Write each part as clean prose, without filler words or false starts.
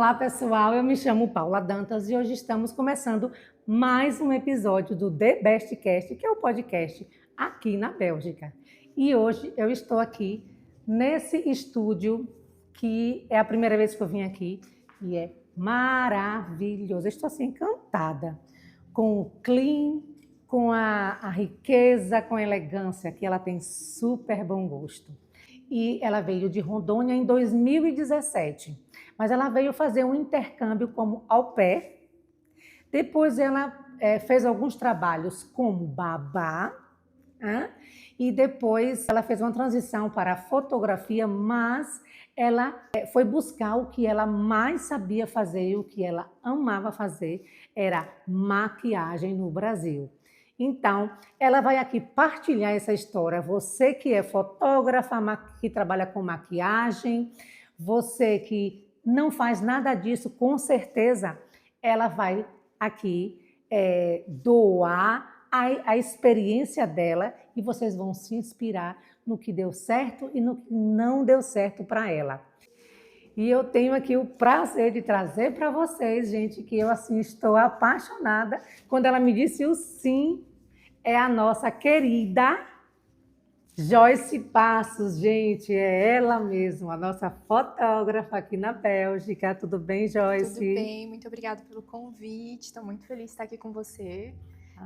Olá, pessoal. Eu me chamo Paula Dantas e hoje estamos começando mais um episódio do The Best Cast, que é o podcast aqui na Bélgica. E hoje eu estou aqui nesse estúdio que é a primeira vez que eu vim aqui e é maravilhoso. Eu estou assim encantada com o clean, com a riqueza, com a elegância, que ela tem super bom gosto. E ela veio de Rondônia em 2017, mas ela veio fazer um intercâmbio como au pair. Depois ela fez alguns trabalhos como babá, e depois ela fez uma transição para a fotografia, mas ela foi buscar o que ela mais sabia fazer e o que ela amava fazer era maquiagem no Brasil. Então, ela vai aqui partilhar essa história. Você que é fotógrafa, que trabalha com maquiagem, você que não faz nada disso, com certeza ela vai aqui doar a experiência dela e vocês vão se inspirar no que deu certo e no que não deu certo para ela. E eu tenho aqui o prazer de trazer para vocês, gente, que eu assim estou apaixonada. Quando ela me disse o sim, é a nossa querida Joyce Passos, gente, é ela mesma, a nossa fotógrafa aqui na Bélgica. Tudo bem, Joyce? Tudo bem, muito obrigada pelo convite. Estou muito feliz de estar aqui com você.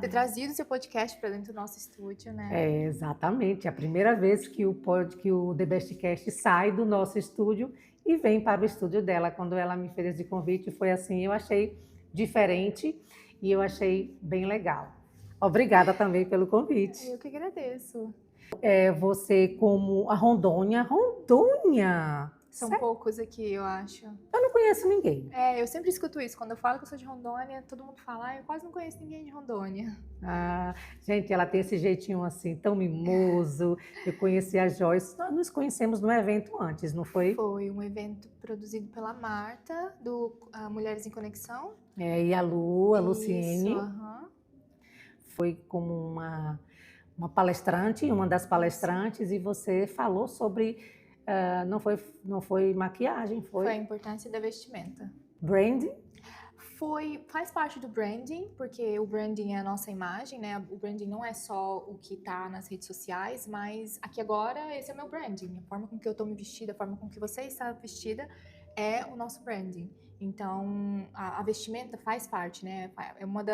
Ter trazido o seu podcast para dentro do nosso estúdio, né? É, exatamente. É a primeira vez que o The Best Cast sai do nosso estúdio e vem para o estúdio dela. Quando ela me fez esse convite, foi assim, eu achei diferente e eu achei bem legal. Obrigada também pelo convite. Eu que agradeço. Você como a Rondônia. Rondônia! São poucos aqui, eu acho. Eu não conheço ninguém. Eu sempre escuto isso. Quando eu falo que eu sou de Rondônia, todo mundo fala, eu quase não conheço ninguém de Rondônia. Gente, ela tem esse jeitinho assim, tão mimoso. Eu conheci a Joyce, nós nos conhecemos num evento antes, não foi? Foi um evento produzido pela Marta, do Mulheres em Conexão. E a Luciene. Isso, aham. Foi como uma palestrante, uma das palestrantes, e você falou sobre, não foi maquiagem, Foi a importância da vestimenta. Branding? Faz parte do branding, porque o branding é a nossa imagem, né? O branding não é só o que tá nas redes sociais, mas aqui agora esse é o meu branding. A forma com que eu tô me vestida, a forma com que você está vestida é o nosso branding. Então, a vestimenta faz parte, né? É uma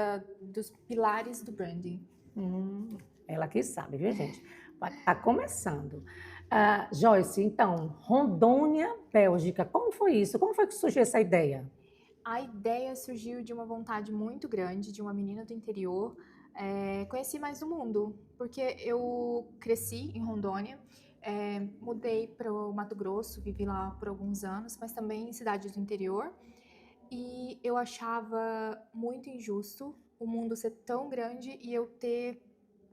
dos pilares do branding. Ela que sabe, viu, gente? Tá começando. Joyce, então, Rondônia, Bélgica, como foi isso? Como foi que surgiu essa ideia? A ideia surgiu de uma vontade muito grande de uma menina do interior conhecer mais o mundo, porque eu cresci em Rondônia, mudei para o Mato Grosso, vivi lá por alguns anos, mas também em cidades do interior, e eu achava muito injusto o mundo ser tão grande e eu ter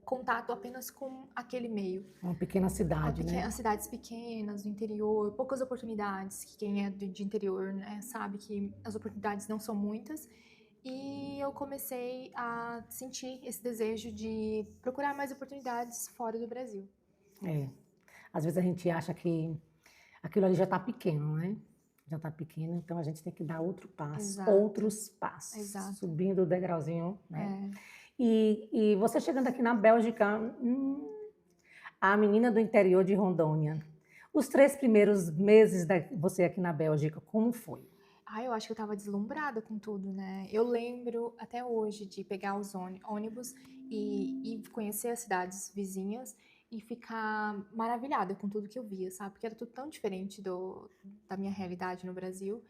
contato apenas com aquele meio. Uma pequena cidade, né? As cidades pequenas, do interior, poucas oportunidades, que quem é de interior, né, sabe que as oportunidades não são muitas. E eu comecei a sentir esse desejo de procurar mais oportunidades fora do Brasil. Às vezes a gente acha que aquilo ali já está pequeno, né? Já está pequeno, então a gente tem que dar outro passo, Exato. Outros passos, Exato. Subindo o degrauzinho, né? E você chegando aqui na Bélgica, a menina do interior de Rondônia, os 3 primeiros meses você aqui na Bélgica, como foi? Eu acho que eu estava deslumbrada com tudo, né? Eu lembro até hoje de pegar os ônibus e conhecer as cidades vizinhas e ficar maravilhada com tudo que eu via, sabe? Porque era tudo tão diferente da minha realidade no Brasil.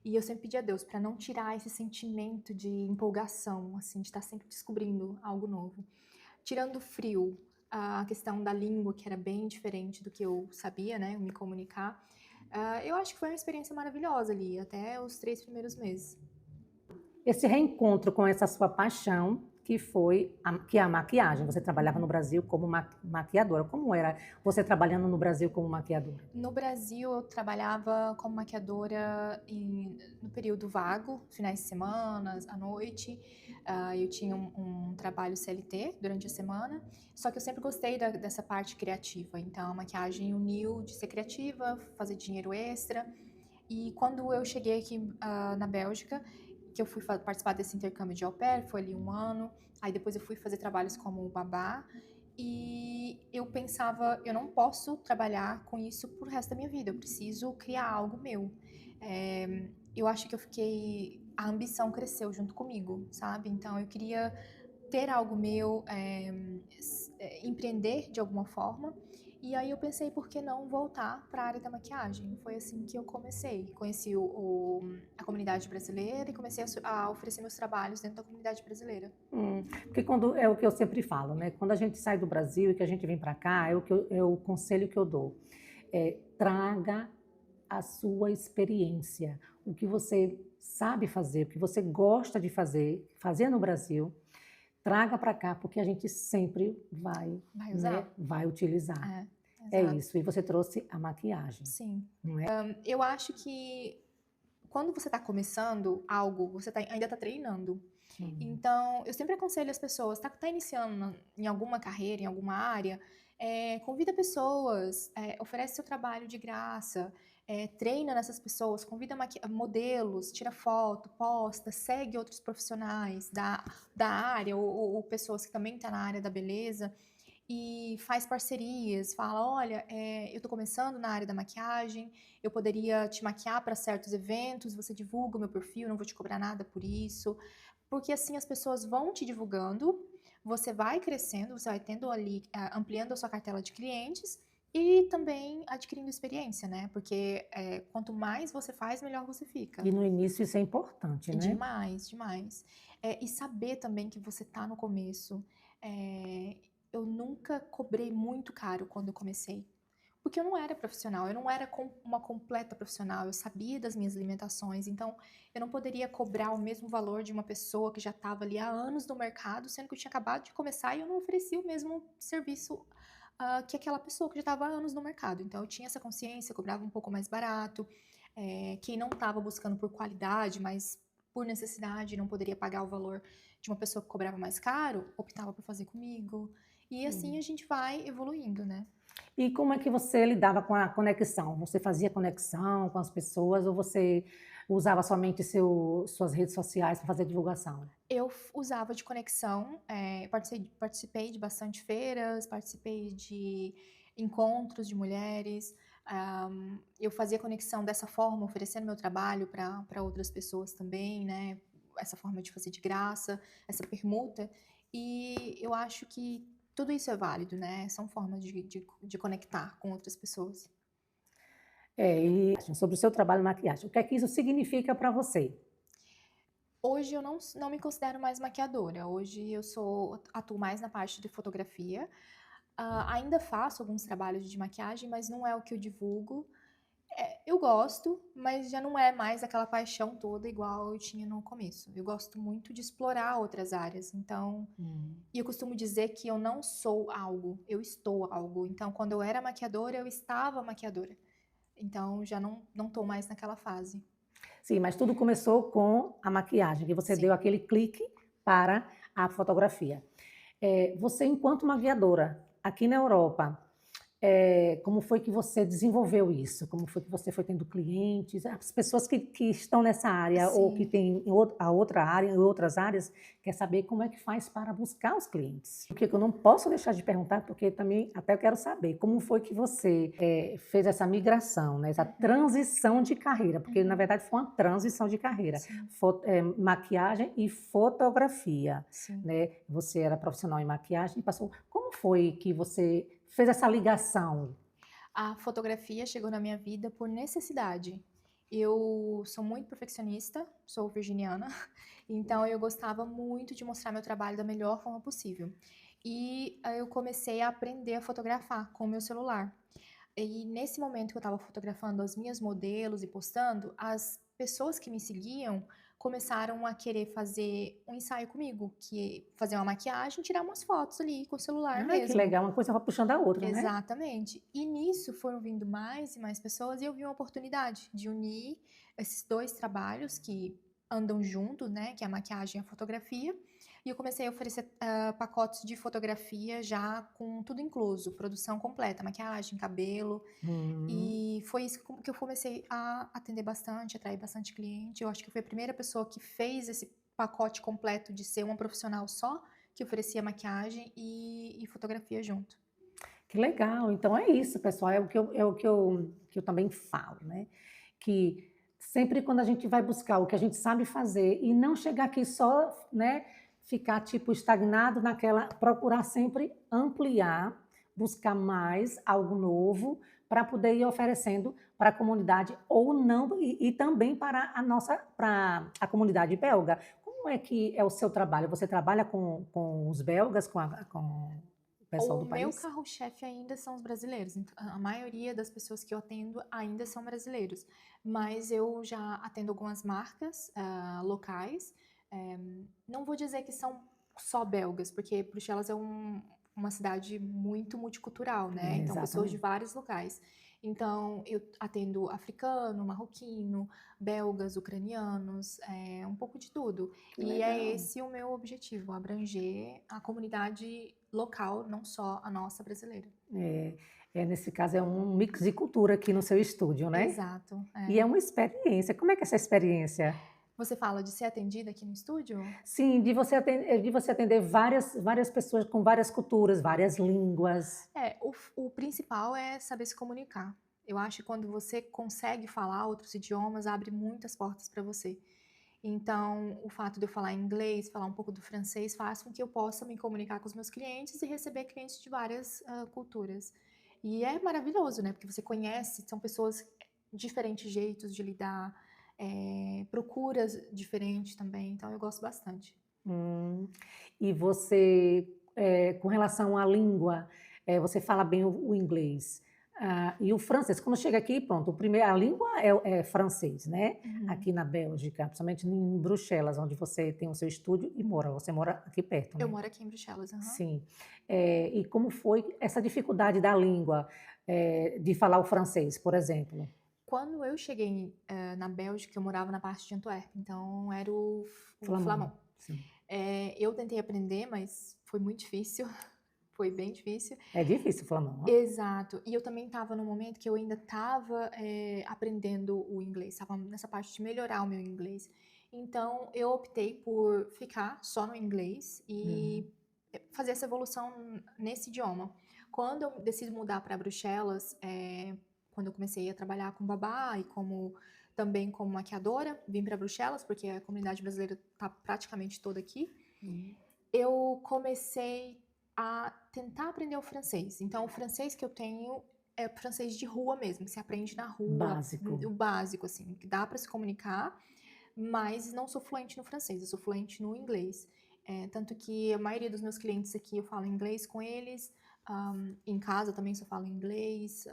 E eu sempre pedi a Deus para não tirar esse sentimento de empolgação, assim, de estar sempre descobrindo algo novo. Tirando o frio, a questão da língua, que era bem diferente do que eu sabia, né, me comunicar, eu acho que foi uma experiência maravilhosa ali, até os 3 primeiros meses. Esse reencontro com essa sua paixão, que é a maquiagem. Você trabalhava no Brasil como maquiadora. Como era você trabalhando no Brasil como maquiadora? No Brasil, eu trabalhava como maquiadora no período vago, finais de semana, à noite. Eu tinha um trabalho CLT durante a semana, só que eu sempre gostei dessa parte criativa. Então, a maquiagem uniu de ser criativa, fazer dinheiro extra. E quando eu cheguei aqui na Bélgica, que eu fui participar desse intercâmbio de au pair, foi ali 1 ano. Aí depois eu fui fazer trabalhos como babá. E eu pensava, eu não posso trabalhar com isso pro resto da minha vida. Eu preciso criar algo meu. Eu acho que a ambição cresceu junto comigo, sabe? Então eu queria ter algo meu, empreender de alguma forma. E aí eu pensei, por que não voltar para a área da maquiagem? Foi assim que eu comecei. Conheci a comunidade brasileira e comecei a oferecer meus trabalhos dentro da comunidade brasileira. Porque quando é o que eu sempre falo, né? Quando a gente sai do Brasil e que a gente vem para cá, é o conselho que eu dou. Traga a sua experiência, o que você sabe fazer, o que você gosta de fazer no Brasil, traga para cá, porque a gente sempre vai, Vai né, usar? vai utilizar. É Exato. isso. E você trouxe a maquiagem, Sim. não é? Eu acho que quando você está começando algo, você ainda está treinando. Então, eu sempre aconselho as pessoas, tá iniciando em alguma carreira, em alguma área, convida pessoas, oferece seu trabalho de graça, treina nessas pessoas, convida modelos, tira foto, posta, segue outros profissionais da área ou pessoas que também estão na área da beleza e faz parcerias, fala, olha, eu estou começando na área da maquiagem, eu poderia te maquiar para certos eventos, você divulga o meu perfil, não vou te cobrar nada por isso, porque assim as pessoas vão te divulgando, você vai crescendo, você vai tendo ali, ampliando a sua cartela de clientes e também adquirindo experiência, né? Porque quanto mais você faz, melhor você fica. E no início isso é importante, né? Demais, demais. E saber também que você tá no começo. Eu nunca cobrei muito caro quando eu comecei. Porque eu não era profissional, eu não era uma completa profissional, eu sabia das minhas limitações, então eu não poderia cobrar o mesmo valor de uma pessoa que já estava ali há anos no mercado, sendo que eu tinha acabado de começar e eu não oferecia o mesmo serviço que aquela pessoa que já estava há anos no mercado. Então eu tinha essa consciência, eu cobrava um pouco mais barato. Quem não estava buscando por qualidade, mas por necessidade, não poderia pagar o valor de uma pessoa que cobrava mais caro, optava por fazer comigo. E assim a gente vai evoluindo, né? E como é que você lidava com a conexão? Você fazia conexão com as pessoas ou você usava somente suas redes sociais para fazer divulgação? Eu usava de conexão, participei de bastante feiras, participei de encontros de mulheres, eu fazia conexão dessa forma, oferecendo meu trabalho para outras pessoas também, né? Essa forma de fazer de graça, essa permuta. E eu acho que tudo isso é válido, né? São formas de conectar com outras pessoas. E sobre o seu trabalho de maquiagem, o que é que isso significa para você? Hoje eu não me considero mais maquiadora. Hoje atuo mais na parte de fotografia. Ainda faço alguns trabalhos de maquiagem, mas não é o que eu divulgo. Eu gosto, mas já não é mais aquela paixão toda igual eu tinha no começo. Eu gosto muito de explorar outras áreas. Então, e eu costumo dizer que eu não sou algo, eu estou algo. Então, quando eu era maquiadora, eu estava maquiadora. Então, já não estou mais naquela fase. Sim, mas tudo começou com a maquiagem, que você Sim. deu aquele clique para a fotografia. Você, enquanto maquiadora, aqui na Europa, como foi que você desenvolveu isso? Como foi que você foi tendo clientes? As pessoas que estão nessa área ou que Sim. têm a outra área, em outras áreas, quer saber como é que faz para buscar os clientes. O que eu não posso deixar de perguntar, porque também até eu quero saber como foi que você fez essa migração, né? Essa transição de carreira, porque na verdade foi uma transição de carreira. Sim. Maquiagem e fotografia, Sim. né? Você era profissional em maquiagem e passou. Como foi que você fez essa ligação? A fotografia chegou na minha vida por necessidade. Eu sou muito perfeccionista, sou virginiana, então eu gostava muito de mostrar meu trabalho da melhor forma possível. E eu comecei a aprender a fotografar com o meu celular. E nesse momento que eu estava fotografando as minhas modelos e postando, as pessoas que me seguiam começaram a querer fazer um ensaio comigo, que fazer uma maquiagem, tirar umas fotos ali com o celular Ai, que mesmo. legal, uma coisa vai puxando a outra, né? Exatamente. E nisso foram vindo mais e mais pessoas e eu vi uma oportunidade de unir esses dois trabalhos que andam junto, né, que é a maquiagem e a fotografia, E eu comecei a oferecer pacotes de fotografia já com tudo incluso, produção completa, maquiagem, cabelo. Hum. E foi isso que eu comecei a atender bastante, atrair bastante cliente. Eu acho que eu fui a primeira pessoa que fez esse pacote completo de ser uma profissional só, que oferecia maquiagem e fotografia junto. Que legal. Então é isso, pessoal, é o que eu também falo, né, que sempre quando a gente vai buscar o que a gente sabe fazer e não chegar aqui só, né, ficar tipo estagnado naquela procurar sempre ampliar, buscar mais, algo novo, para poder ir oferecendo para a comunidade ou não e também para a comunidade belga. Como é que é o seu trabalho? Você trabalha com os belgas, com o pessoal O do meu país? carro-chefe ainda são os brasileiros. A maioria das pessoas que eu atendo ainda são brasileiros. Mas eu já atendo algumas marcas locais. Eh, não vou dizer que são só belgas, porque Bruxelas é uma cidade muito multicultural, né? É, Então, pessoas de exatamente. vários locais. Então, eu atendo africano, marroquino, belgas, ucranianos, um pouco de tudo. Que E é legal. esse o meu objetivo, abranger a comunidade local, não só a nossa brasileira. É, nesse caso, é um mix de cultura aqui no seu estúdio, né? Exato, E é é. uma experiência. Como é que é essa experiência? Você fala de ser atendida aqui no estúdio? Sim, de você atender várias pessoas com várias culturas, várias línguas. O principal é saber se comunicar. Eu acho que quando você consegue falar outros idiomas, abre muitas portas para você. Então, o fato de eu falar inglês, falar um pouco do francês, faz com que eu possa me comunicar com os meus clientes e receber clientes de várias culturas. E é maravilhoso, né? Porque você conhece, são pessoas diferentes jeitos de lidar, procuras diferentes também. Então, eu gosto bastante. Hum. E você, com relação à língua, você fala bem o inglês. Ah, e o francês, quando chega aqui, pronto, a língua é francês, né? Uhum. Aqui na Bélgica, principalmente em Bruxelas, onde você tem o seu estúdio e mora. Você mora aqui perto, Eu né? moro aqui em Bruxelas, aham. Sim. E como foi essa dificuldade da língua, de falar o francês, por exemplo? Quando eu cheguei na Bélgica, eu morava na parte de Antuérpia, então era o Flamand, flamand. sim. Eu tentei aprender, mas foi muito difícil, foi bem difícil. É difícil o flamand, ó. Exato. E eu também estava num momento que eu ainda estava aprendendo o inglês, estava nessa parte de melhorar o meu inglês. Então, eu optei por ficar só no inglês Uhum. e fazer essa evolução nesse idioma. Quando eu decidi mudar para Bruxelas, quando eu comecei a trabalhar com babá e também como maquiadora, vim para Bruxelas, porque a comunidade brasileira está praticamente toda aqui. Hum. Eu comecei a tentar aprender o francês. Então, o francês que eu tenho é francês de rua mesmo, que se aprende na rua, Básico. o básico, assim, que dá para se comunicar, mas não sou fluente no francês, eu sou fluente no inglês. Tanto que a maioria dos meus clientes aqui eu falo inglês com eles, em casa também só falo inglês,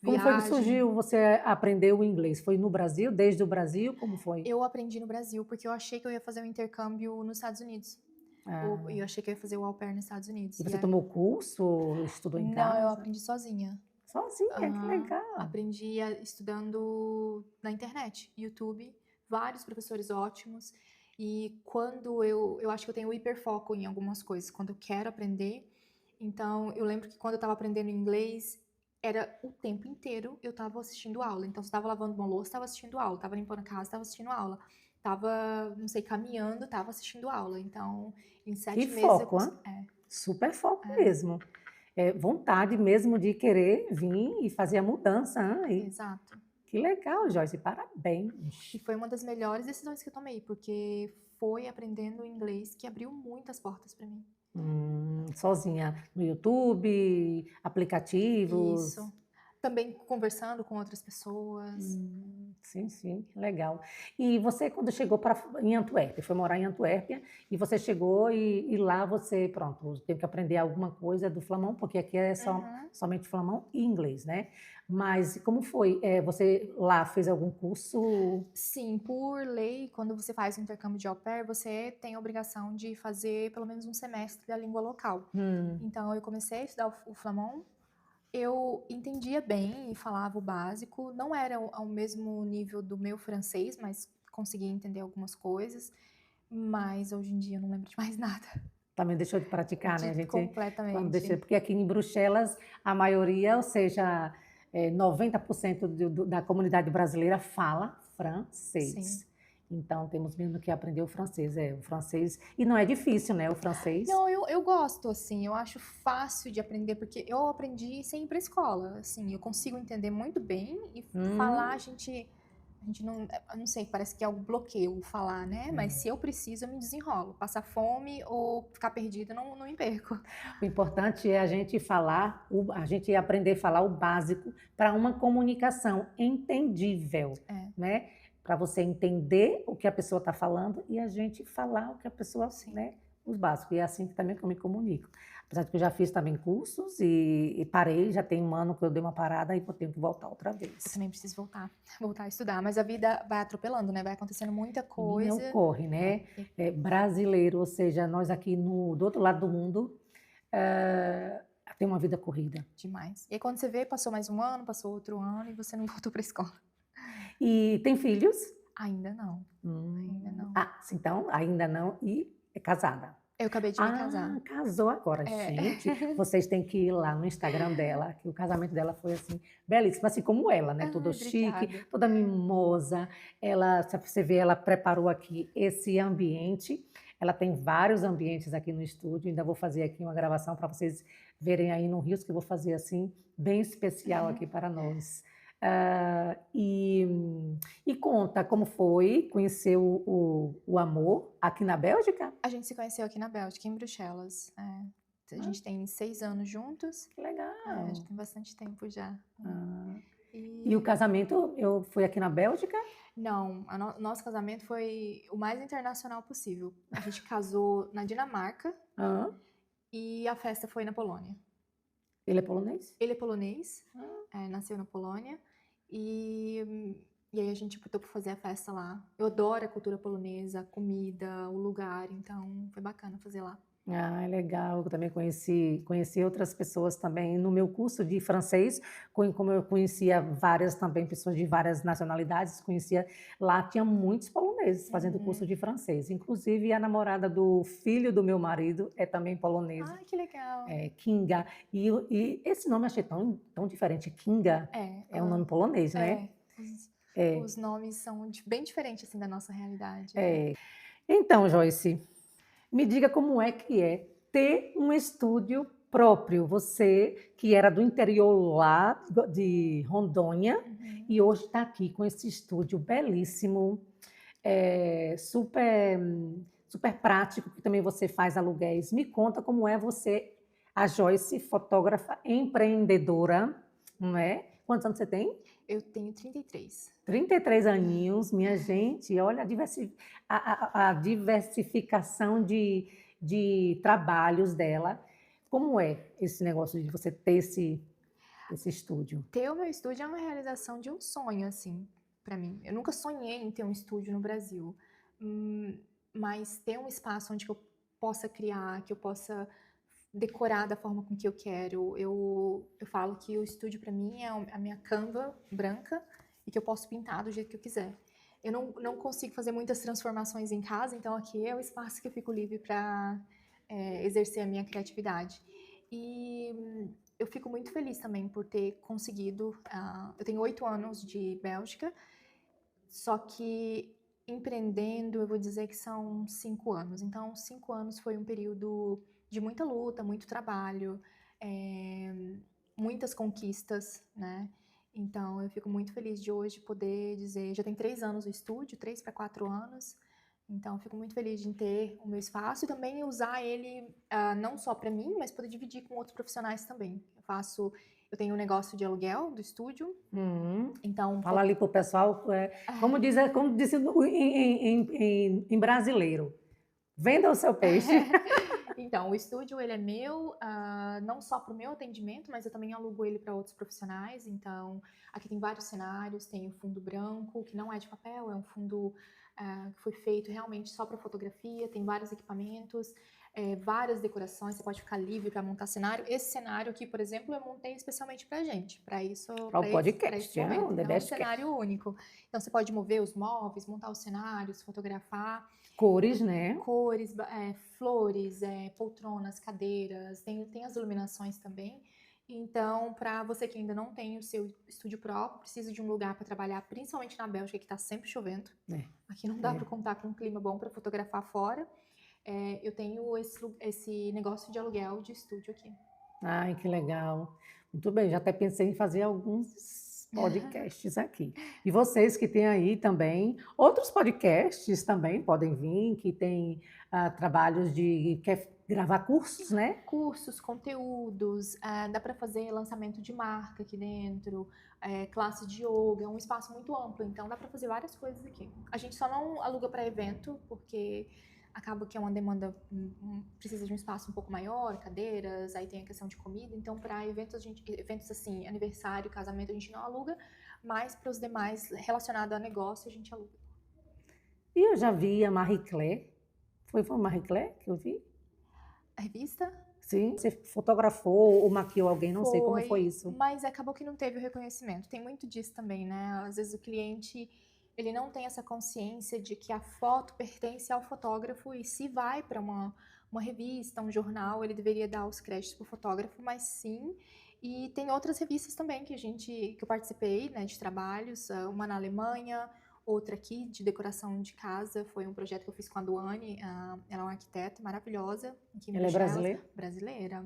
Como foi que viagem. surgiu você aprender o inglês? Foi no Brasil, desde o Brasil, como foi? Eu aprendi no Brasil porque eu achei que eu ia fazer um intercâmbio nos Estados Unidos. Ah, Eu achei que eu ia fazer o au pair nos Estados e Unidos. E você aí, tomou curso, estudou em não, eu casa? aprendi sozinha. Sozinha, que Aham. legal. Aprendi estudando na internet, YouTube, vários professores ótimos. E quando eu acho que eu tenho hiperfoco em algumas coisas, quando eu quero aprender. Então, eu lembro que quando eu estava aprendendo inglês, era o tempo inteiro eu estava assistindo aula. Então, se eu estava lavando uma louça, estava assistindo aula. Estava limpando a casa, estava assistindo aula. Estava, não sei, caminhando, estava assistindo aula. Então, em Que 7 meses eu foco, consegui. hã? Super foco É, mesmo. Vontade mesmo de querer vir e fazer a mudança, hã, exato. que legal, Joyce, parabéns. E foi uma das melhores decisões que eu tomei, porque foi aprendendo inglês que abriu muitas portas para mim. Sozinha no YouTube, aplicativos? Isso. Também conversando com outras pessoas. Sim, sim, legal. E você quando chegou em Antuérpia, foi morar em Antuérpia, e você chegou e lá você, pronto, teve que aprender alguma coisa do flamão, porque aqui é Uhum. somente flamão e inglês, né. Mas como foi? Você lá fez algum curso? Sim, por lei, quando você faz o intercâmbio de au pair, você tem a obrigação de fazer pelo menos um semestre da língua local. Hum, Então, eu comecei a estudar o flamand. Eu entendia bem e falava o básico. Não era ao mesmo nível do meu francês, mas conseguia entender algumas coisas. Mas hoje em dia eu não lembro de mais nada. Também deixou de praticar, né? A gente quando deixa, Completamente. porque aqui em Bruxelas a maioria, ou seja, 90% da comunidade brasileira fala Sim. francês. Então temos mesmo que aprender o francês, e não é difícil, né? O francês. Não, eu gosto, assim, eu acho fácil de aprender, porque eu aprendi sem ir pra escola, assim, eu consigo entender muito bem e falar, Hum, a gente não, eu não sei, parece que é algo bloqueio falar, né? Mas se eu preciso, eu me desenrolo. Passar fome ou ficar perdida, não me perco. o importante é a gente falar, a gente aprender a falar o básico para uma comunicação entendível, É, né? Para você entender o que a pessoa está falando e a gente falar o que a pessoa, sim. né? Os básicos. E é assim que também que eu me comunico. Apesar de que eu já fiz também cursos e parei, já tem um ano que eu dei uma parada e eu tenho que voltar outra Eu vez. também preciso voltar a estudar, mas a vida vai atropelando, né? Vai acontecendo muita Menina, coisa. ocorre, né? E Brasileiro, ou seja, nós aqui do outro lado do mundo, eh, tem uma vida corrida. demais. E aí quando você vê, passou mais um ano, passou outro ano e você não voltou pra escola. E tem filhos? Ainda não, ainda não. Ah, então, ainda não, e é casada. Eu acabei de me Ah, casar. casou agora. É. Gente, vocês têm que ir lá no Instagram dela, que o casamento dela foi assim, belíssimo, assim como ela, né? Toda Ai, chique, obrigada. toda mimosa. Ela, se você vê, ela preparou aqui esse ambiente. Ela tem vários ambientes aqui no estúdio. Ainda vou fazer aqui uma gravação para vocês verem aí no Rios, que eu vou fazer assim, bem especial aqui para nós. Ah, e conta como foi conhecer o amor aqui na Bélgica? A gente se conheceu aqui na Bélgica, em Bruxelas. A Ah, gente tem 6 anos juntos. que Já legal. tem bastante tempo já. Ah, e o E casamento foi aqui na Bélgica? não, nosso casamento foi o mais internacional possível. A gente casou na Dinamarca Ah, e a festa foi na Polônia. ele é polonês? Ele é polonês, Ah, nasceu na Polônia e aí a gente optou por fazer a festa lá. Eu adoro a cultura polonesa, a comida, o lugar, então foi bacana fazer lá. ah, legal. Eu também conheci outras pessoas também no meu curso de francês, como eu conhecia várias também pessoas de várias nacionalidades, conhecia lá tinha muitos poloneses fazendo curso Uhum. de francês. Inclusive a namorada do filho do meu marido é também polonesa, Ai, que legal. Kinga. E esse nome eu achei tão diferente. Kinga É, é um nome polonês, né? é. Os, É, os nomes são bem diferentes assim da nossa realidade. é. Então, Joyce, me diga como é que é ter um estúdio próprio. Você que era do interior lá de Rondônia Uhum. e hoje está aqui com esse estúdio belíssimo, super, super prático, que também você faz aluguéis. Me conta como é você, a Joyce, fotógrafa empreendedora, não é? Quantos anos você tem? Eu tenho 33. 33 aninhos, minha gente, olha a diversificação de trabalhos dela. Como é esse negócio de você ter esse estúdio? Ter o meu estúdio é uma realização de um sonho, assim, pra mim. Eu nunca sonhei em ter um estúdio no Brasil, mas ter um espaço onde eu possa criar, que eu possa decorar da forma com que eu quero. Eu falo que o estúdio pra mim é a minha Canva branca e que eu posso pintar do jeito que eu quiser. Eu não consigo fazer muitas transformações em casa, então aqui é o espaço que eu fico livre para exercer a minha criatividade. E eu fico muito feliz também por ter conseguido. Eu tenho 8 anos de Bélgica, só que empreendendo, eu vou dizer que são 5 anos. Então, 5 anos foi um período de muita luta, muito trabalho, é, muitas conquistas, né? Então, eu fico muito feliz de hoje poder dizer. Já tem 3 anos o estúdio, 3 para 4 anos. Então, eu fico muito feliz de ter o meu espaço e também usar ele não só para mim, mas poder dividir com outros profissionais também. Eu tenho um negócio de aluguel do estúdio, então Fala ali para o pessoal, como disse em brasileiro, venda o seu peixe. Então, o estúdio ele é meu, não só para o meu atendimento, mas eu também alugo ele para outros profissionais. Então, aqui tem vários cenários, tem o fundo branco, que não é de papel, é um fundo que foi feito realmente só para fotografia, tem vários equipamentos. várias decorações, você pode ficar livre para montar cenário. Esse cenário aqui, por exemplo, eu montei especialmente para gente, para isso, Para o podcast, esse momento. The Então, é um Best cenário único. Então, você pode mover os móveis, montar os cenários, fotografar. Cores, né? Cores, flores, poltronas, cadeiras, tem as iluminações também. Então, para você que ainda não tem o seu estúdio próprio, precisa de um lugar para trabalhar, principalmente na Bélgica, que está sempre chovendo. Aqui não dá para contar com um clima bom para fotografar fora. Eu tenho esse negócio de aluguel de estúdio aqui. Ai, que legal. Muito bem, já até pensei em fazer alguns podcasts aqui. E vocês que têm aí também, outros podcasts também podem vir, que tem trabalhos quer gravar cursos, né? Cursos, conteúdos, dá para fazer lançamento de marca aqui dentro, classe de yoga, é um espaço muito amplo, então dá para fazer várias coisas aqui. A gente só não aluga para evento, porque acaba que é uma demanda, precisa de um espaço um pouco maior, cadeiras, aí tem a questão de comida, então para eventos assim, aniversário, casamento, a gente não aluga, mas para os demais relacionados a negócio, a gente aluga. E eu já vi a Marie Claire, foi Marie Claire que eu vi? A revista? Sim, você fotografou ou maquiou alguém, não sei como foi isso. Mas acabou que não teve o reconhecimento, tem muito disso também, né, às vezes o cliente... ele não tem essa consciência de que a foto pertence ao fotógrafo e se vai para uma revista, um jornal, ele deveria dar os créditos para o fotógrafo, mas sim. E tem outras revistas também que eu participei, né, de trabalhos, uma na Alemanha, outra aqui de decoração de casa, foi um projeto que eu fiz com a Duane, ela é uma arquiteta maravilhosa. Ela é brasileira? Brasileira.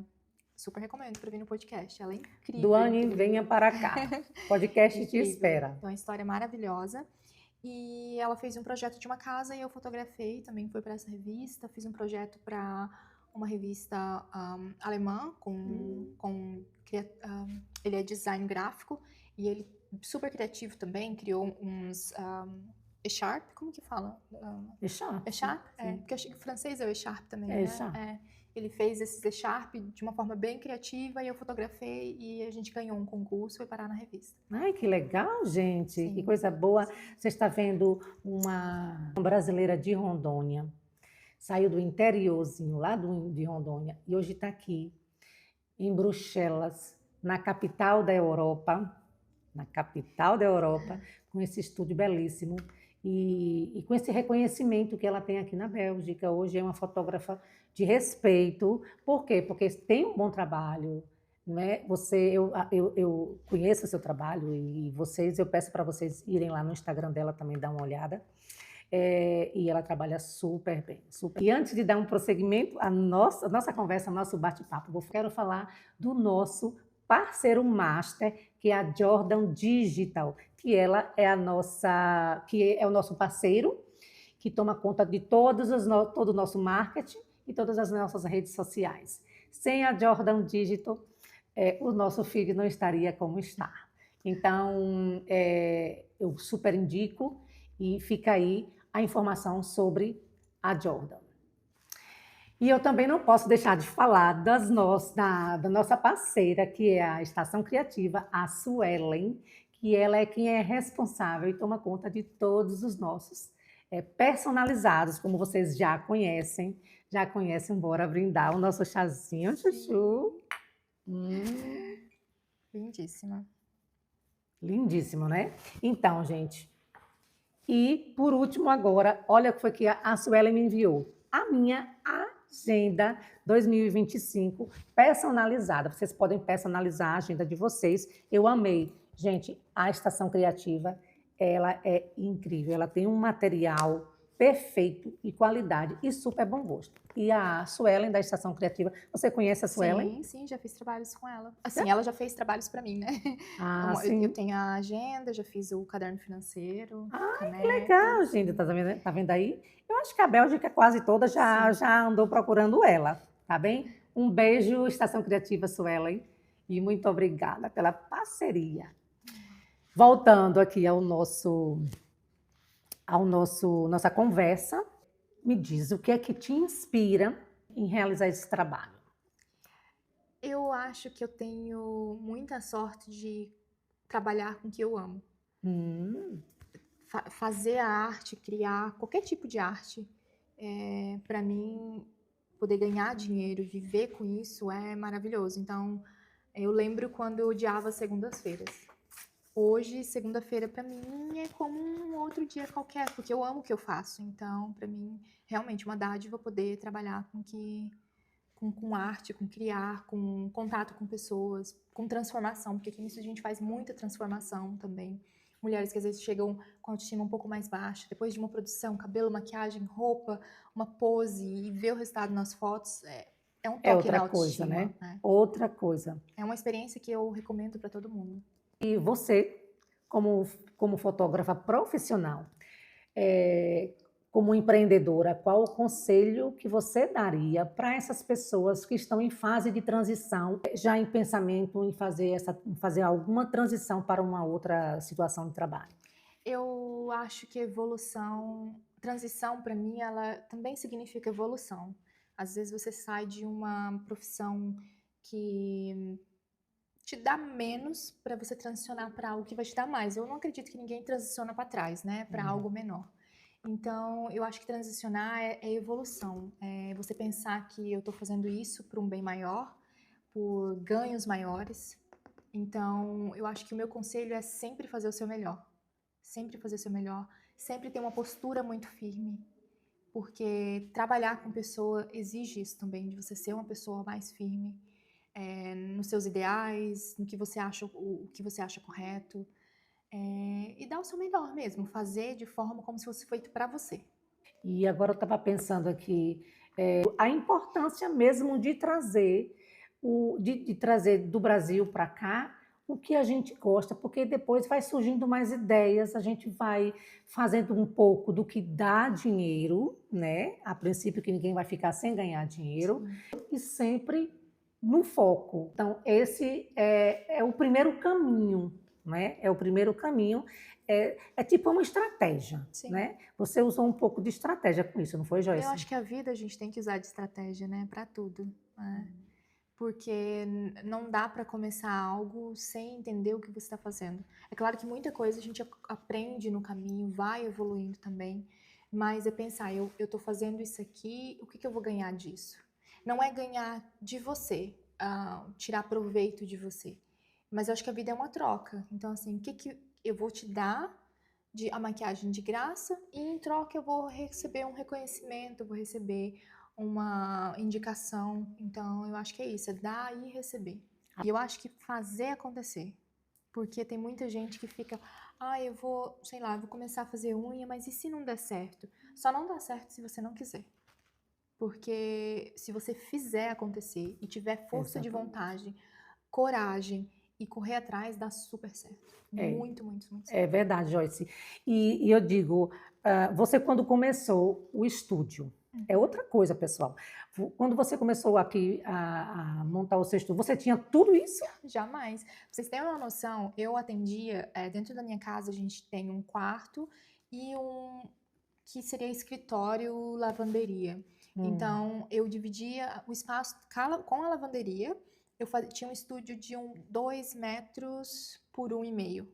Super recomendo para vir no podcast, ela é incrível. Duane, venha para cá, podcast te espera. Então, a história é maravilhosa. E ela fez um projeto de uma casa e eu fotografei, também foi para essa revista. Fiz um projeto para uma revista alemã, ele é design gráfico e ele super criativo também, criou uns echarp, como que fala? Echarp. Echarp? Porque eu achei que o francês é o echarp também, né? Echarp. Ele fez esses echarp de uma forma bem criativa e eu fotografei e a gente ganhou um concurso e foi parar na revista. Ai, que legal, gente. Sim. Que coisa boa. Você está vendo uma brasileira de Rondônia. Saiu do interiorzinho, lá de Rondônia, e hoje está aqui, em Bruxelas, na capital da Europa, com esse estúdio belíssimo. E com esse reconhecimento que ela tem aqui na Bélgica. Hoje é uma fotógrafa de respeito. Por quê? Porque tem um bom trabalho, né? Eu conheço o seu trabalho e eu peço para vocês irem lá no Instagram dela também dar uma olhada. E ela trabalha super bem. Super. E antes de dar um prosseguimento à nossa conversa, nosso bate-papo, eu quero falar do nosso parceiro master, que é a Jordan Digital, que ela é que é o nosso parceiro, que toma conta de todo o nosso marketing e todas as nossas redes sociais. Sem a Jordan Digital, o nosso feed não estaria como está. Então, eu super indico e fica aí a informação sobre a Jordan. E eu também não posso deixar de falar da nossa parceira, que é a Estação Criativa, a Suelen, que ela é quem é responsável e toma conta de todos os nossos personalizados, como vocês já conhecem. Bora brindar o nosso chazinho, Chuchu. Lindíssima. Lindíssimo, né? Então, gente, e por último agora, olha o que foi que a Suelen me enviou. A minha agenda 2025 personalizada. Vocês podem personalizar a agenda de vocês. Eu amei. Gente, a Estação Criativa, ela é incrível. Ela tem um material perfeito e qualidade e super bom gosto. E a Suelen da Estação Criativa, você conhece a Suelen? Sim, já fiz trabalhos com ela. Assim, ela já fez trabalhos para mim, né? Sim. Eu tenho a agenda, já fiz o caderno financeiro. Que legal, gente. Tá vendo aí? Eu acho que a Bélgica quase toda já andou procurando ela, tá bem? Um beijo, Estação Criativa Suelen, e muito obrigada pela parceria. Voltando aqui ao nossa conversa, me diz o que é que te inspira em realizar esse trabalho? Eu acho que eu tenho muita sorte de trabalhar com o que eu amo. Fazer a arte, criar qualquer tipo de arte, para mim poder ganhar dinheiro e viver com isso é maravilhoso. Então, eu lembro quando eu odiava segundas-feiras. Hoje, segunda-feira para mim é como um outro dia qualquer, porque eu amo o que eu faço. Então, para mim, realmente uma dádiva poder trabalhar com arte, com criar, com contato com pessoas, com transformação, porque aqui nisso a gente faz muita transformação também. Mulheres que às vezes chegam com a autoestima um pouco mais baixa, depois de uma produção, cabelo, maquiagem, roupa, uma pose, e ver o resultado nas fotos, é um É toque na outra coisa, autoestima, né? né? Outra coisa. É uma experiência que eu recomendo para todo mundo. E você, como fotógrafa profissional, como empreendedora, qual o conselho que você daria para essas pessoas que estão em fase de transição, já em pensamento em fazer alguma transição para uma outra situação de trabalho? Eu acho que transição para mim, ela também significa evolução. Às vezes você sai de uma profissão que te dá menos para você transicionar para algo que vai te dar mais. Eu não acredito que ninguém transiciona para trás, né, para algo menor. Então, eu acho que transicionar é evolução. É você pensar que eu estou fazendo isso por um bem maior, por ganhos maiores. Então, eu acho que o meu conselho é sempre fazer o seu melhor. Sempre fazer o seu melhor. Sempre ter uma postura muito firme. Porque trabalhar com pessoa exige isso também, de você ser uma pessoa mais firme nos seus ideais, no que você acha, o que você acha correto. E dar o seu melhor mesmo, fazer de forma como se fosse feito para você. E agora eu estava pensando aqui, a importância mesmo de trazer, de trazer do Brasil para cá o que a gente gosta, porque depois vai surgindo mais ideias, a gente vai fazendo um pouco do que dá dinheiro, né? A princípio que ninguém vai ficar sem ganhar dinheiro, e sempre no foco. Então, esse é o primeiro caminho, né? É o primeiro caminho. É tipo uma estratégia, Sim. Né? Você usou um pouco de estratégia com isso, não foi, Joyce? Eu acho que a vida a gente tem que usar de estratégia, né? Para tudo. Né? Porque não dá para começar algo sem entender o que você está fazendo. É claro que muita coisa a gente aprende no caminho, vai evoluindo também, mas é pensar, eu estou fazendo isso aqui, o que eu vou ganhar disso? Não é ganhar de você, tirar proveito de você, mas eu acho que a vida é uma troca. Então, assim, o que eu vou te dar a maquiagem de graça e em troca eu vou receber um reconhecimento, vou receber uma indicação. Então, eu acho que é isso, é dar e receber. E eu acho que fazer acontecer. Porque tem muita gente que fica, eu vou, sei lá, vou começar a fazer unha, mas e se não der certo? Só não dá certo se você não quiser. Porque se você fizer acontecer e tiver força de vontade, coragem e correr atrás, dá super certo. Muito, muito, muito certo. É verdade, Joyce. E eu digo, você quando começou o estúdio, é outra coisa, pessoal. Quando você começou aqui a montar o seu estúdio, você tinha tudo isso? Jamais. Pra vocês terem uma noção, eu atendia, dentro da minha casa a gente tem um quarto e que seria escritório, lavanderia. Então, eu dividia o espaço com a lavanderia, tinha um estúdio de 2 metros por 1,5.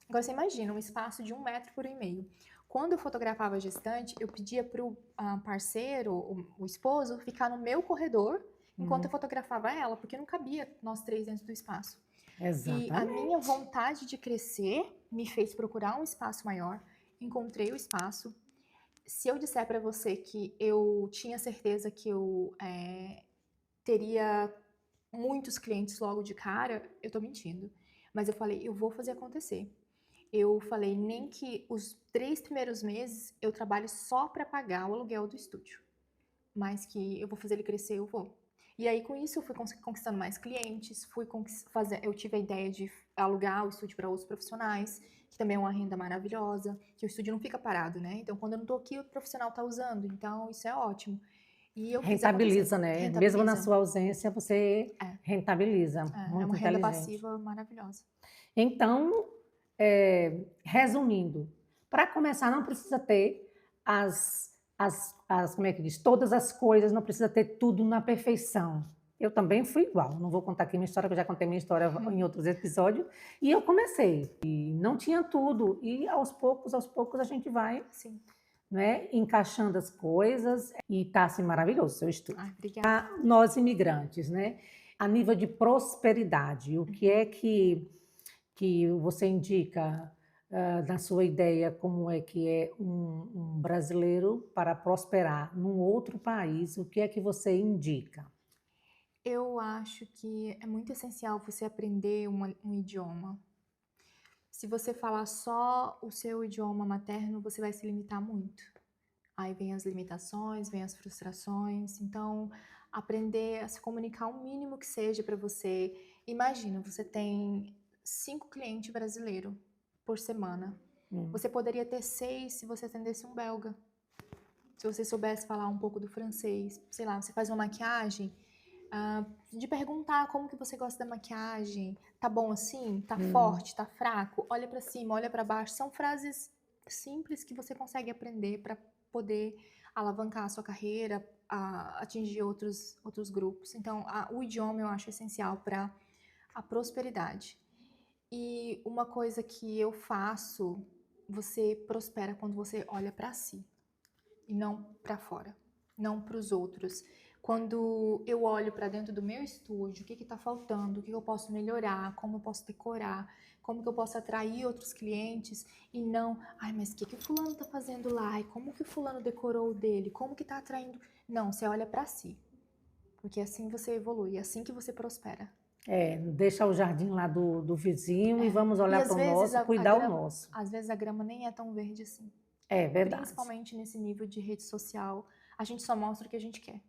Agora você imagina, um espaço de 1 metro por 1,5. Quando eu fotografava a gestante, eu pedia para o parceiro, o esposo, ficar no meu corredor enquanto eu fotografava ela, porque não cabia nós 3 dentro do espaço. Exatamente. E a minha vontade de crescer me fez procurar um espaço maior, encontrei o espaço. Se eu disser para você que eu tinha certeza que eu teria muitos clientes logo de cara, eu tô mentindo. Mas eu falei, eu vou fazer acontecer. Eu falei, nem que os 3 primeiros meses eu trabalhe só para pagar o aluguel do estúdio. Mas que eu vou fazer ele crescer, eu vou. E aí, com isso, eu fui conquistando mais clientes, eu tive a ideia de alugar o estúdio para outros profissionais, que também é uma renda maravilhosa, que o estúdio não fica parado, né? Então, quando eu não tô aqui, o profissional tá usando. Então, isso é ótimo. E eu rentabiliza, né? Rentabiliza. Mesmo na sua ausência, você rentabiliza. Muito é uma renda inteligente. passiva maravilhosa. Então, resumindo, para começar não precisa ter como é que diz? Todas as coisas, não precisa ter tudo na perfeição. Eu também fui igual, não vou contar aqui minha história, porque eu já contei minha história em outros episódios, e eu comecei, e não tinha tudo, e aos poucos a gente vai né, encaixando as coisas e está assim maravilhoso o seu estudo. Ai, obrigada. Nós imigrantes, né, a nível de prosperidade, o que é que você indica na sua ideia, como é que é um brasileiro para prosperar num outro país, o que é que você indica? Eu acho que é muito essencial você aprender um idioma. Se você falar só o seu idioma materno, você vai se limitar muito. Aí vem as limitações, vem as frustrações. Então, aprender a se comunicar o mínimo que seja para você. Imagina, você tem 5 clientes brasileiros por semana. Hum, Você poderia ter 6 se você atendesse um belga. Se você soubesse falar um pouco do francês. Sei lá, você faz uma maquiagem, de perguntar como que você gosta da maquiagem. Tá bom assim? Tá hum, forte? Tá fraco? Olha pra cima, olha pra baixo. São frases simples que você consegue aprender para poder alavancar a sua carreira, atingir outros grupos. Então, o idioma eu acho essencial para a prosperidade. E uma coisa que eu faço, você prospera quando você olha para si e não para fora, não para os outros. Quando eu olho para dentro do meu estúdio, o que está faltando, o que eu posso melhorar, como eu posso decorar, como que eu posso atrair outros clientes e não, ai, mas o que o fulano está fazendo lá? E como que o fulano decorou o dele? Como que está atraindo? Não, você olha para si, porque assim você evolui, é assim que você prospera. deixa o jardim lá do vizinho e É. vamos E olhar às para o vezes nosso, cuidar o nosso. às vezes a grama nem é tão verde assim. É verdade, Principalmente nesse nível de rede social, a gente só mostra o que a gente quer.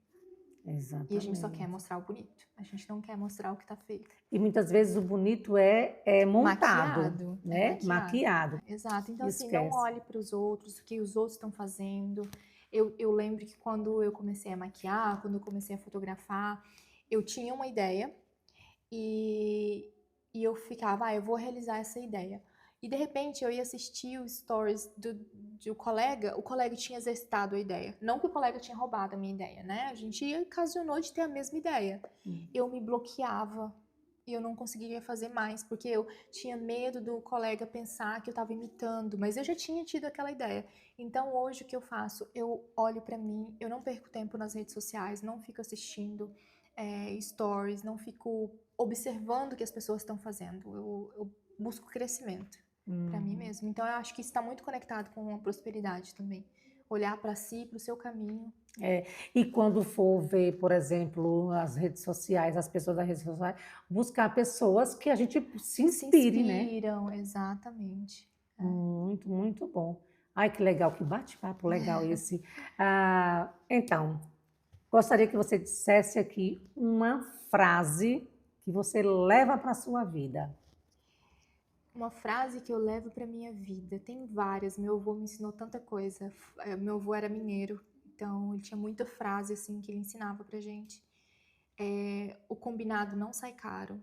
E a gente só quer exatamente. mostrar o bonito. A gente não quer mostrar o que tá feio. E muitas vezes o bonito é montado, Maquiado, é né? maquiado. Maquiado. Exato. Então, assim, não Esquece. olhe para os outros, o que os outros estão fazendo. Eu lembro que quando eu comecei a maquiar, quando eu comecei a fotografar, eu tinha uma ideia e, e eu ficava, eu vou realizar essa ideia. E de repente eu ia assistir os stories do colega, o colega tinha exercitado a ideia. Não que o colega tinha roubado a minha ideia, né? A gente ocasionou de ter a mesma ideia. Eu me bloqueava e eu não conseguia fazer mais, porque eu tinha medo do colega pensar que eu estava imitando, mas eu já tinha tido aquela ideia. Então hoje o que eu faço? Eu olho para mim, eu não perco tempo nas redes sociais, não fico assistindo stories, não fico observando o que as pessoas estão fazendo. Eu busco crescimento para mim Hum. mesmo. Então eu acho que isso está muito conectado com a prosperidade também. Olhar para si, para o seu caminho. E quando for ver, por exemplo, as redes sociais, as pessoas das redes sociais, buscar pessoas que a gente se Que se inspire, né? inspiram, exatamente. Muito, muito bom. Ai, que legal, que bate-papo legal esse. Então, gostaria que você dissesse aqui uma frase que você leva para a sua vida. Uma frase que eu levo para minha vida, tem várias. Meu avô me ensinou tanta coisa. Meu avô era mineiro, então ele tinha muita frase assim que ele ensinava pra gente. O combinado não sai caro.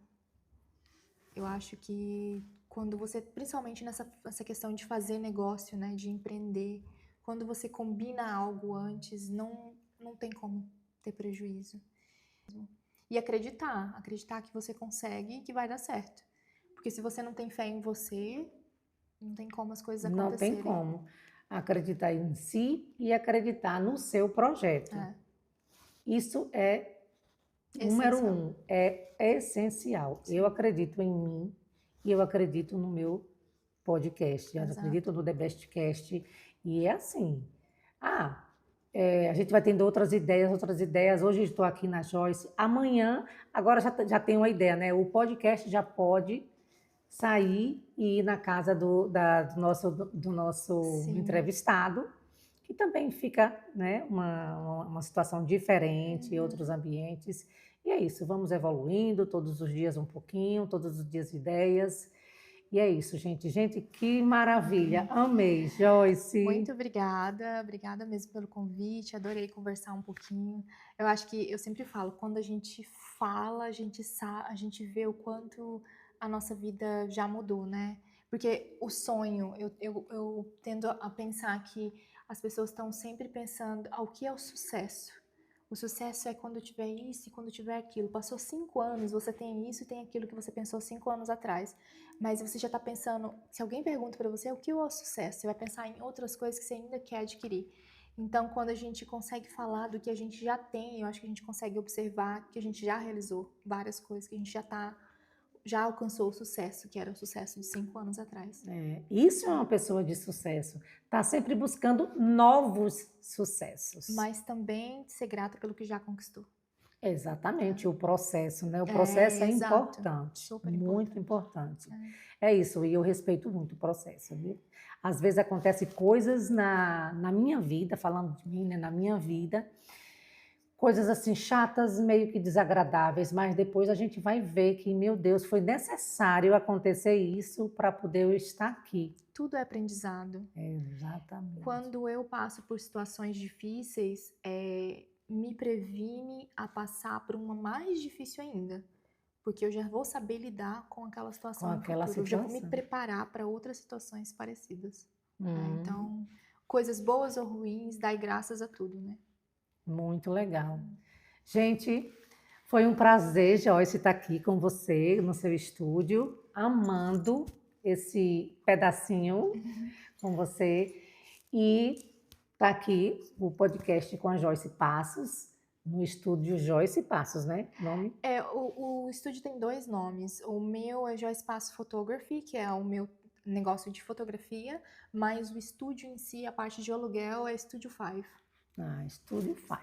Eu acho que quando você, principalmente nessa questão de fazer negócio, né, de empreender, quando você combina algo antes, não tem como ter prejuízo. E acreditar que você consegue e que vai dar certo. Porque se você não tem fé em você, não tem como as coisas Não tem acontecerem. como acreditar em si e acreditar no seu projeto. É Isso é número essencial. um, é essencial. Eu Sim, acredito em mim e eu acredito no meu podcast, eu exato. acredito no The Bestcast. E é assim. Ah, a gente vai tendo outras ideias, outras ideias. Hoje estou aqui na Joyce. Amanhã, agora já tenho uma ideia, né? O podcast já pode sair e ir na casa do nosso Sim. entrevistado, que também fica, né, uma situação diferente, outros Uhum. ambientes. E é isso, vamos evoluindo todos os dias um pouquinho, todos os dias ideias. E é isso, gente. Gente, que maravilha. Amei, Joyce. Muito obrigada, obrigada mesmo pelo convite, adorei conversar um pouquinho. Eu acho que eu sempre falo, quando a gente fala, a gente vê o quanto a nossa vida já mudou, né? Porque o sonho, eu tendo a pensar que as pessoas estão sempre pensando, o que é o sucesso? O sucesso é quando tiver isso e quando tiver aquilo. Passou 5 anos, você tem isso e tem aquilo que você pensou 5 anos atrás. Mas você já está pensando, se alguém pergunta para você o que é o sucesso, você vai pensar em outras coisas que você ainda quer adquirir. Então, quando a gente consegue falar do que a gente já tem, eu acho que a gente consegue observar que a gente já realizou várias coisas, que a gente já alcançou o sucesso, que era o sucesso de 5 anos atrás. Isso é uma pessoa de sucesso. Está sempre buscando novos sucessos. Mas também ser grata pelo que já conquistou. Exatamente, o processo, né? O processo é exato. importante, Super muito importante. É isso, e eu respeito muito o processo, viu? Às vezes acontecem coisas na minha vida, falando de mim, né? Na minha vida, coisas assim chatas, meio que desagradáveis, mas depois a gente vai ver que, meu Deus, foi necessário acontecer isso para poder eu estar aqui. Tudo é aprendizado. Exatamente. Quando eu passo por situações difíceis, me previne a passar por uma mais difícil ainda. Porque eu já vou saber lidar com aquela situação no futuro. Eu já vou me preparar para outras situações parecidas. Então, coisas boas ou ruins, dai graças a tudo, né? Muito legal. Gente, foi um prazer, Joyce, estar aqui com você no seu estúdio, amando esse pedacinho com você. E está aqui o podcast com a Joyce Passos, no estúdio Joyce Passos, né? Nome? O estúdio tem 2 nomes. O meu é Joyce Passos Photography, que é o meu negócio de fotografia, mas o estúdio em si, a parte de aluguel, é Studio 5. Studio 5.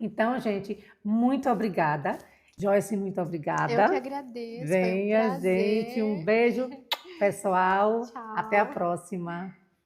Então, gente, muito obrigada. Joyce, muito obrigada. Eu que agradeço. Venha, foi um prazer. gente. Um beijo, pessoal. Tchau. Até a próxima.